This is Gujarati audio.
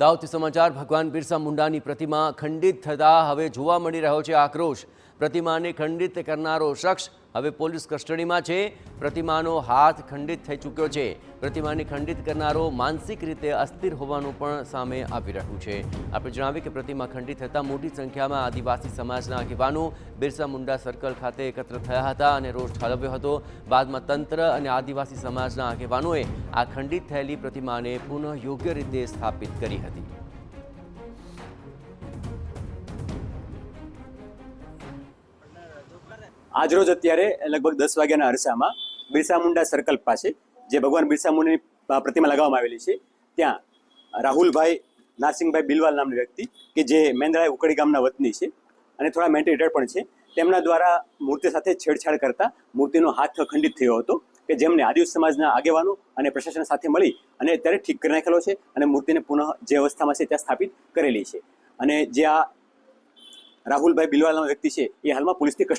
દાહોદથી સમાચાર ભગવાન બિરસા મુંડાની પ્રતિમા ખંડિત થતાં હવે જોવા મળી રહ્યો છે આક્રોશ। પ્રતિમાને ખંડિત કરનારો શખ્સ હવે પોલીસ કસ્ટડીમાં છે। પ્રતિમાનો હાથ ખંડિત થઈ ચૂક્યો છે। પ્રતિમાને ખંડિત કરનારો માનસિક રીતે અસ્થિર હોવાનું પણ સામે આવી રહ્યું છે। આપણે જણાવીએ કે પ્રતિમા ખંડિત થતાં મોટી સંખ્યામાં આદિવાસી સમાજના આગેવાનો બિરસા મુંડા સર્કલ ખાતે એકત્ર થયા હતા અને રોષ ઠાલવ્યો હતો। બાદમાં તંત્ર અને આદિવાસી સમાજના આગેવાનોએ આ ખંડિત થયેલી પ્રતિમાને પુનઃ યોગ્ય રીતે સ્થાપિત કરી હતી। આજરોજ અત્યારે લગભગ 10 વાગ્યાના અરસામાં બિરસા મુંડા સર્કલ પાસે જે ભગવાન બિરસા મુંડાની પ્રતિમા લગાવવામાં આવેલી છે ત્યાં રાહુલભાઈ નારસિંહભાઈ બિલવાલ નામની વ્યક્તિ કે જે મેંદરાઈ ઉકડી ગામના વતની છે અને થોડા મેન્ટલ રિટાયર્ડ પણ છે, તેમના દ્વારા મૂર્તિ સાથે છેડછાડ કરતા મૂર્તિનો હાથ ખંડિત થયો હતો કે જેમને આદિવાસી સમાજના આગેવાનો અને પ્રશાસન સાથે મળી અને અત્યારે ઠીક કરી નાખેલો છે અને મૂર્તિને પુનઃ જે અવસ્થામાં છે ત્યાં સ્થાપિત કરેલી છે। અને જે આ રાહુલભાઈ બિલવાલ નામના વ્યક્તિ છે એ હાલમાં પોલીસની